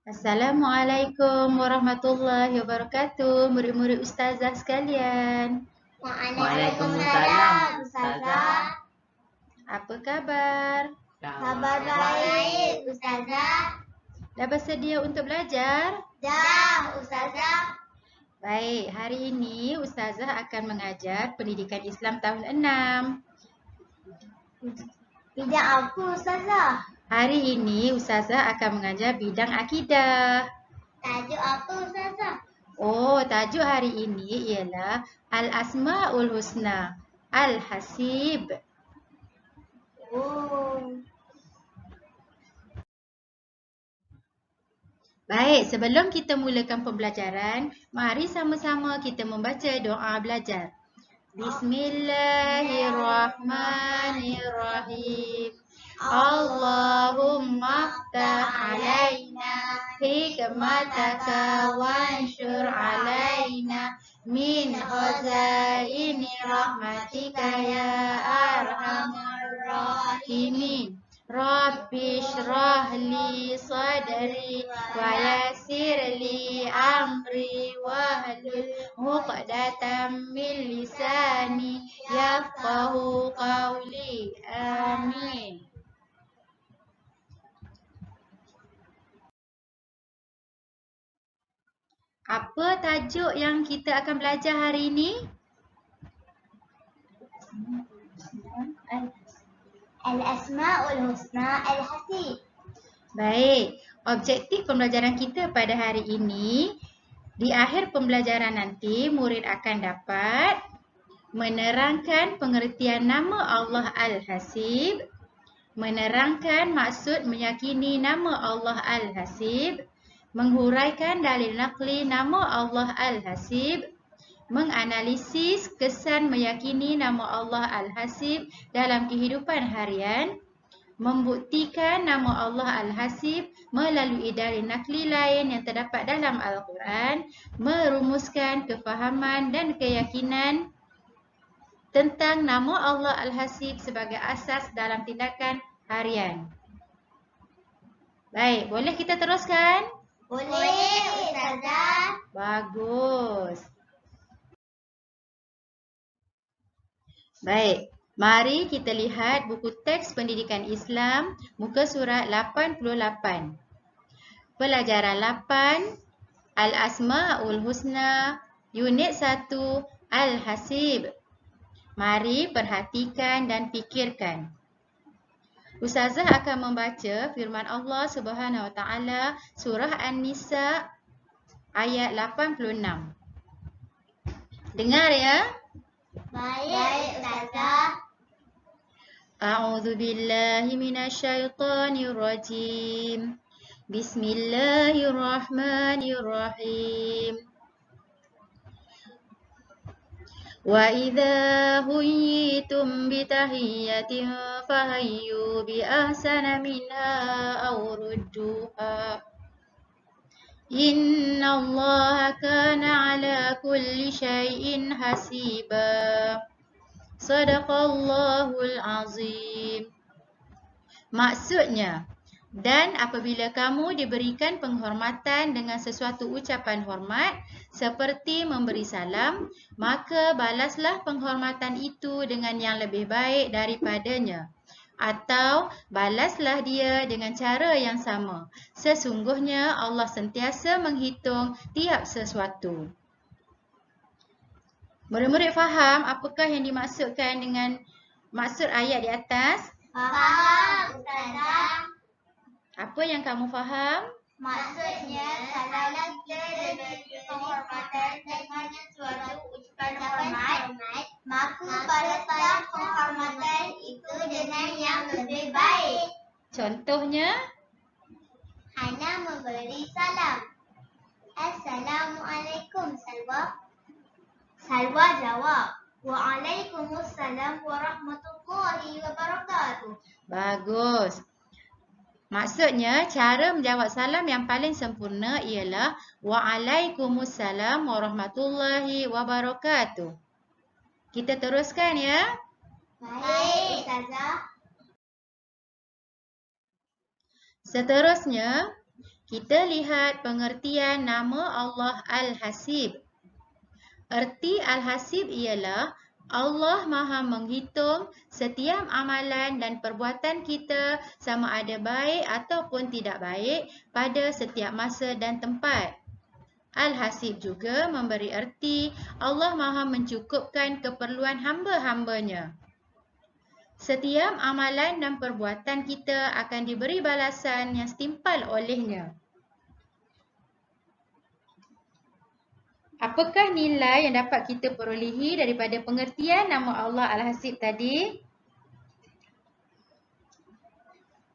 Assalamualaikum warahmatullahi wabarakatuh, murid-murid ustazah sekalian. Waalaikumsalam, Ustazah. Apa khabar? Kabar baik, Ustazah. Dah bersedia untuk belajar? Dah, Ustazah. Baik, hari ini ustazah akan mengajar pendidikan Islam tahun 6. Bidang apa, Ustazah? Hari ini ustazah akan mengajar bidang akidah. Tajuk apa, Ustazah? Oh, tajuk hari ini ialah Al-Asma'ul Husna, Al-Hasib. Oh. Baik, sebelum kita mulakan pembelajaran, mari sama-sama kita membaca doa belajar. Bismillahirrahmanirrahim. Allahumma ftah alaina hikmataka wanshur alaina min khazaini rahmatika ya arhamar rahimin. Rabbi shrah li sadri wa yassir li amri wahlul 'uqdatam min lisani yafqahu qawli. Amin. Apa tajuk yang kita akan belajar hari ini? Al-Asma'ul Husna Al-Hasib. Baik, objektif pembelajaran kita pada hari ini, di akhir pembelajaran nanti murid akan dapat menerangkan pengertian nama Allah Al-Hasib, menerangkan maksud meyakini nama Allah Al-Hasib, menghuraikan dalil naqli nama Allah Al-Hasib, menganalisis kesan meyakini nama Allah Al-Hasib dalam kehidupan harian, membuktikan nama Allah Al-Hasib melalui dalil naqli lain yang terdapat dalam Al-Quran, merumuskan kefahaman dan keyakinan tentang nama Allah Al-Hasib sebagai asas dalam tindakan harian. Baik, boleh kita teruskan? Boleh, Ustazah. Bagus. Baik, mari kita lihat buku teks pendidikan Islam, muka surat 88. Pelajaran 8, Al-Asma'ul Husna, unit 1, Al-Hasib. Mari perhatikan dan fikirkan. Ustazah akan membaca firman Allah Subhanahu Wa Taala surah An-Nisa ayat 86. Dengar ya. Baik, Ustazah. A'udzu billahi minasyaitonir rajim. Bismillahirrahmanirrahim. Wa idza huyitum bitahiyyatin fahayyu bi ahsana minha aw rudduha. Innallaha kana ala kulli syai'in hasiba. Sadaqallahul azim. Maksudnya, dan apabila kamu diberikan penghormatan dengan sesuatu ucapan hormat seperti memberi salam, maka balaslah penghormatan itu dengan yang lebih baik daripadanya. Atau balaslah dia dengan cara yang sama. Sesungguhnya Allah sentiasa menghitung tiap sesuatu. Murid-murid faham apakah yang dimaksudkan dengan maksud ayat di atas? Faham, Ustazah. Apa yang kamu faham? Maksudnya, kalau kita diberi penghormatan dengan suatu ucapan hormat, maka balaslah penghormatan itu dengan yang lebih baik. Contohnya? Hana memberi salam. Assalamualaikum, Salwa. Salwa jawab. Waalaikumsalam warahmatullahi wabarakatuh. Bagus. Maksudnya, cara menjawab salam yang paling sempurna ialah Waalaikumsalam warahmatullahi wabarakatuh. Kita teruskan ya. Baik, Ustazah. Seterusnya, Kita lihat pengertian nama Allah Al-Hasib. Erti Al-Hasib ialah Allah Maha menghitung setiap amalan dan perbuatan kita sama ada baik ataupun tidak baik pada setiap masa dan tempat. Al-Hasib juga memberi erti Allah Maha mencukupkan keperluan hamba-hambanya. Setiap amalan dan perbuatan kita akan diberi balasan yang setimpal olehnya. Apakah nilai yang dapat kita perolehi daripada pengertian nama Allah Al-Hasib tadi?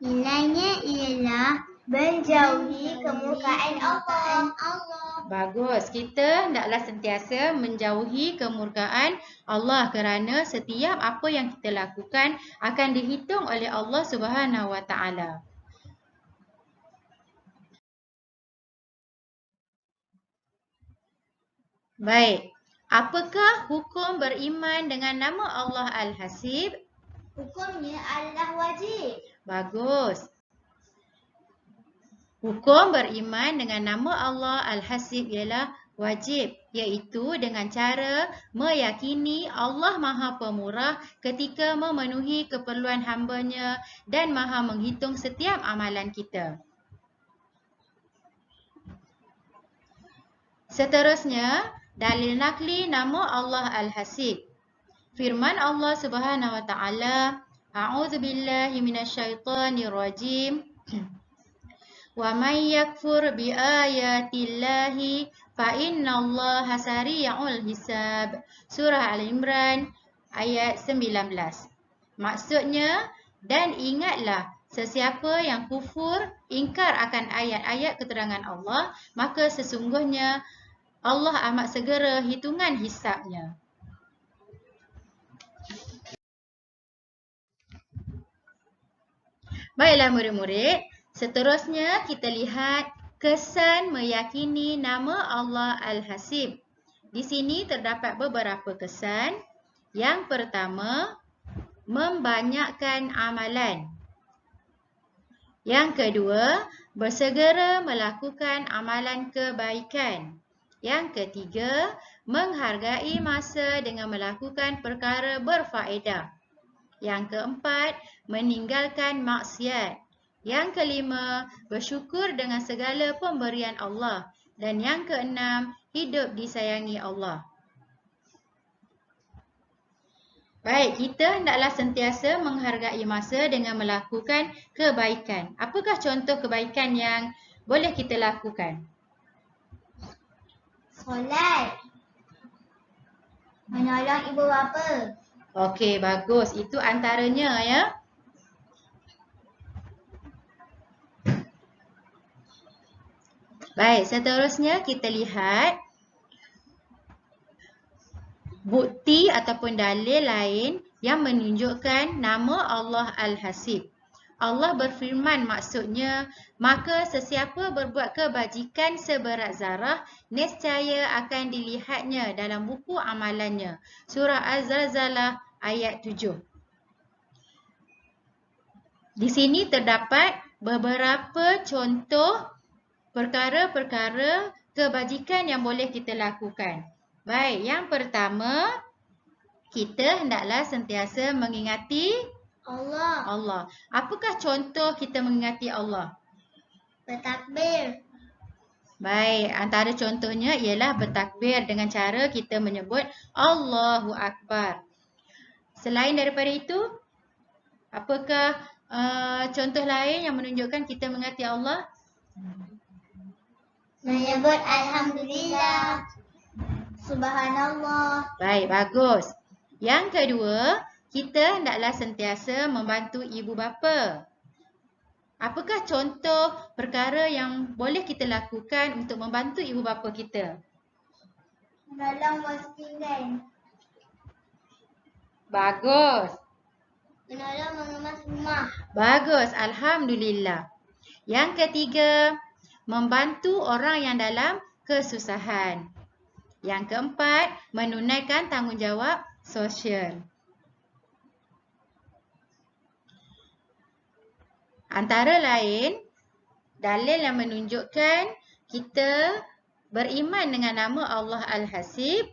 Nilainya ialah menjauhi kemurkaan Allah. Bagus. Kita hendaklah sentiasa menjauhi kemurkaan Allah kerana setiap apa yang kita lakukan akan dihitung oleh Allah Subhanahu Wa Taala. Baik. Apakah hukum beriman dengan nama Allah Al-Hasib? Hukumnya adalah wajib. Bagus. Hukum beriman dengan nama Allah Al-Hasib ialah wajib, iaitu dengan cara meyakini Allah Maha Pemurah ketika memenuhi keperluan hamba-Nya dan Maha menghitung setiap amalan kita. Seterusnya, dalil nakli nama Allah Al-Hasib. Firman Allah Subhanahu Wa Taala, A'udzubillahi minasyaitonirrajim. Wa may yakfur bi ayatillahi fa innallaha sari'ul hisab. Surah Al-Imran ayat 19. Maksudnya, dan ingatlah sesiapa yang kufur ingkar akan ayat-ayat keterangan Allah, maka sesungguhnya Allah amat segera hitungan hisabnya. Baiklah murid-murid, seterusnya kita lihat kesan meyakini nama Allah Al-Hasib. Di sini terdapat beberapa kesan. Yang pertama, membanyakkan amalan. Yang kedua, bersegera melakukan amalan kebaikan. Yang ketiga, menghargai masa dengan melakukan perkara berfaedah. Yang keempat, meninggalkan maksiat. Yang kelima, bersyukur dengan segala pemberian Allah. Dan yang keenam, hidup disayangi Allah. Baik, kita hendaklah sentiasa menghargai masa dengan melakukan kebaikan. Apakah contoh kebaikan yang boleh kita lakukan? Solat. Menolong ibu bapa. Okey, bagus. Itu antaranya ya. Baik, seterusnya kita lihat bukti ataupun dalil lain yang menunjukkan nama Allah Al-Hasib. Allah berfirman maksudnya, maka sesiapa berbuat kebajikan seberat zarah, nescaya akan dilihatnya dalam buku amalannya. Surah Az-Zalzalah ayat 7. Di sini terdapat beberapa contoh perkara-perkara kebajikan yang boleh kita lakukan. Baik, yang pertama, kita hendaklah sentiasa mengingati Allah. Apakah contoh kita mengingati Allah? Bertakbir. Baik, antara contohnya ialah bertakbir dengan cara kita menyebut Allahu Akbar. Selain daripada itu, apakah contoh lain yang menunjukkan kita mengingati Allah? Menyebut Alhamdulillah. Subhanallah. Baik, bagus. Yang kedua, kita hendaklah sentiasa membantu ibu bapa. Apakah contoh perkara yang boleh kita lakukan untuk membantu ibu bapa kita? Menolong miskin. Bagus. Menolong mengemas rumah. Bagus, Alhamdulillah. Yang ketiga, membantu orang yang dalam kesusahan. Yang keempat, menunaikan tanggungjawab sosial. Antara lain, dalil yang menunjukkan kita beriman dengan nama Allah Al-Hasib.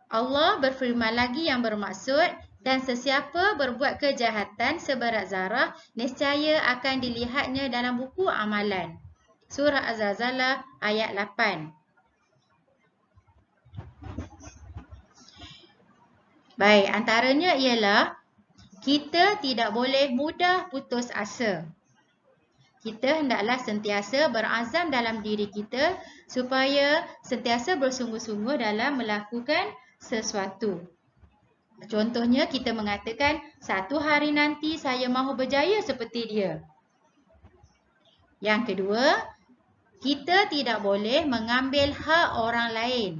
Allah berfirman lagi yang bermaksud, dan sesiapa berbuat kejahatan seberat zarah, nescaya akan dilihatnya dalam buku amalan. Surah Az-Zalzalah ayat 8. Baik, antaranya ialah kita tidak boleh mudah putus asa. Kita hendaklah sentiasa berazam dalam diri kita supaya sentiasa bersungguh-sungguh dalam melakukan sesuatu. Contohnya kita mengatakan, satu hari nanti saya mahu berjaya seperti dia. Yang kedua, kita tidak boleh mengambil hak orang lain.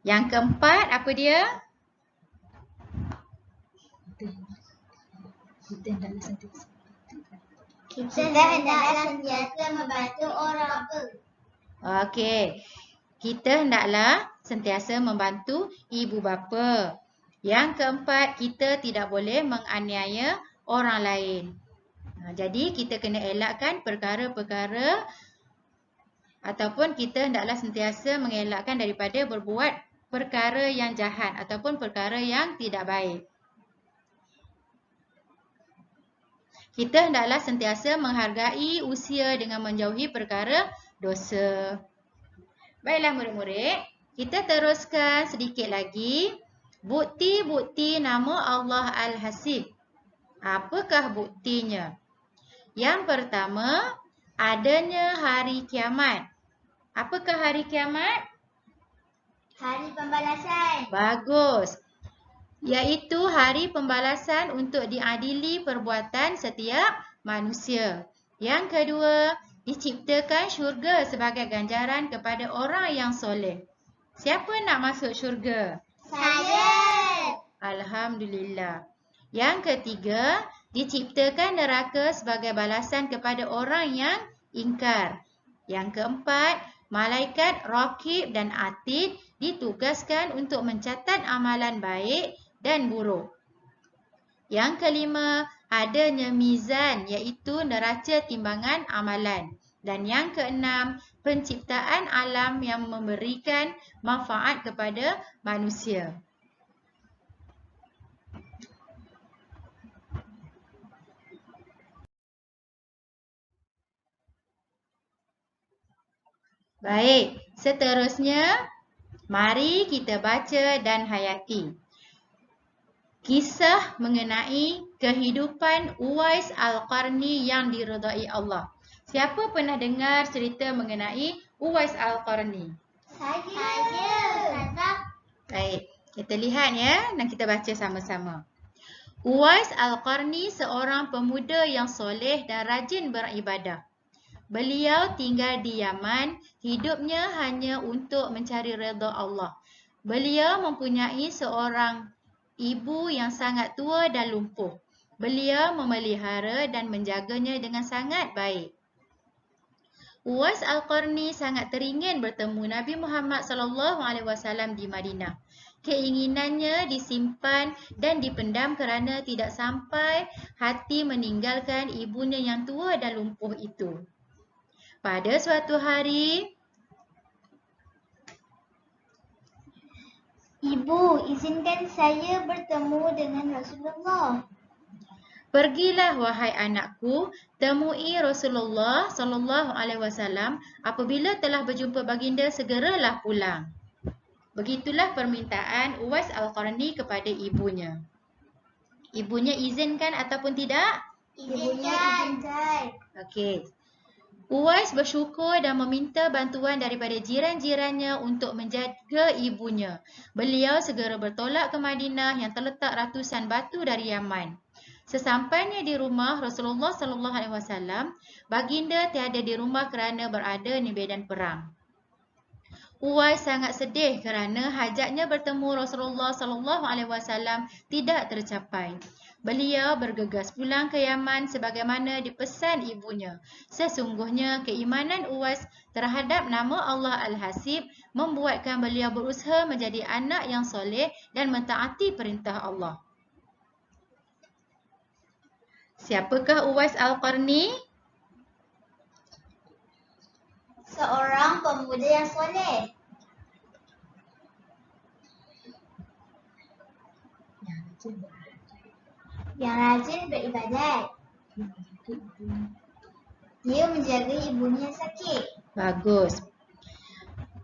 Yang keempat, apa dia? Kita hendaklah sentiasa membantu orang tua. Okey. Kita hendaklah sentiasa membantu ibu bapa. Yang keempat, kita tidak boleh menganiaya orang lain. Jadi kita kena elakkan perkara-perkara ataupun kita hendaklah sentiasa mengelakkan daripada berbuat perkara yang jahat ataupun perkara yang tidak baik. Kita hendaklah sentiasa menghargai usia dengan menjauhi perkara dosa. Baiklah murid-murid, kita teruskan sedikit lagi. Bukti-bukti nama Allah Al-Hasib. Apakah buktinya? Yang pertama, adanya hari kiamat. Apakah hari kiamat? Hari pembalasan. Bagus. Iaitu hari pembalasan untuk diadili perbuatan setiap manusia. Yang kedua, diciptakan syurga sebagai ganjaran kepada orang yang soleh. Siapa nak masuk syurga? Saya. Alhamdulillah. Yang ketiga, diciptakan neraka sebagai balasan kepada orang yang ingkar. Yang keempat, malaikat Raqib dan Atid ditugaskan untuk mencatat amalan baik dan buruk. Yang kelima, adanya mizan iaitu neraca timbangan amalan. Dan yang keenam, penciptaan alam yang memberikan manfaat kepada manusia. Baik, seterusnya mari kita baca dan hayati kisah mengenai kehidupan Uwais Al-Qarni yang diridai Allah. Siapa pernah dengar cerita mengenai Uwais Al-Qarni? Saya. Baik, kita lihat ya dan kita baca sama-sama. Uwais Al-Qarni seorang pemuda yang soleh dan rajin beribadah. Beliau tinggal di Yaman, hidupnya hanya untuk mencari redha Allah. Beliau mempunyai seorang ibu yang sangat tua dan lumpuh. Beliau memelihara dan menjaganya dengan sangat baik. Uwais Al-Qarni sangat teringin bertemu Nabi Muhammad SAW di Madinah. Keinginannya disimpan dan dipendam kerana tidak sampai hati meninggalkan ibunya yang tua dan lumpuh itu. Pada suatu hari, Ibu, izinkan saya bertemu dengan Rasulullah. pergilah wahai anakku, temui Rasulullah SAW. Apabila telah berjumpa baginda, segeralah pulang. Begitulah permintaan Uwais Al-Qarni kepada ibunya. Ibunya izinkan ataupun tidak? Izinkan. Okey. Uwais bersyukur dan meminta bantuan daripada jiran-jirannya untuk menjaga ibunya. Beliau segera bertolak ke Madinah yang terletak ratusan batu dari Yaman. Sesampainya di rumah Rasulullah SAW, baginda tiada di rumah kerana berada di medan perang. Uwais sangat sedih kerana hajatnya bertemu Rasulullah SAW tidak tercapai. Beliau bergegas pulang ke Yaman sebagaimana dipesan ibunya. Sesungguhnya keimanan Uwais terhadap nama Allah Al-Hasib membuatkan beliau berusaha menjadi anak yang soleh dan mentaati perintah Allah. Siapakah Uwais Al-Qarni? Seorang pemuda yang soleh. Yang rajin beribadat. Dia menjaga ibunya yang sakit. Bagus.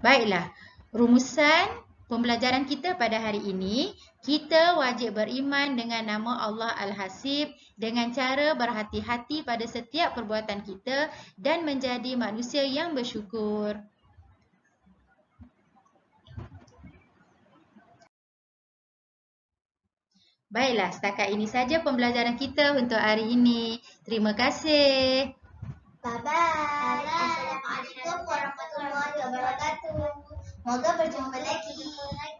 Baiklah, rumusan pembelajaran kita pada hari ini, kita wajib beriman dengan nama Allah Al-Hasib dengan cara berhati-hati pada setiap perbuatan kita dan menjadi manusia yang bersyukur. Baiklah, setakat ini saja pembelajaran kita untuk hari ini. Terima kasih. Bye-bye. Assalamualaikum warahmatullahi wabarakatuh. Moga berjumpa lagi.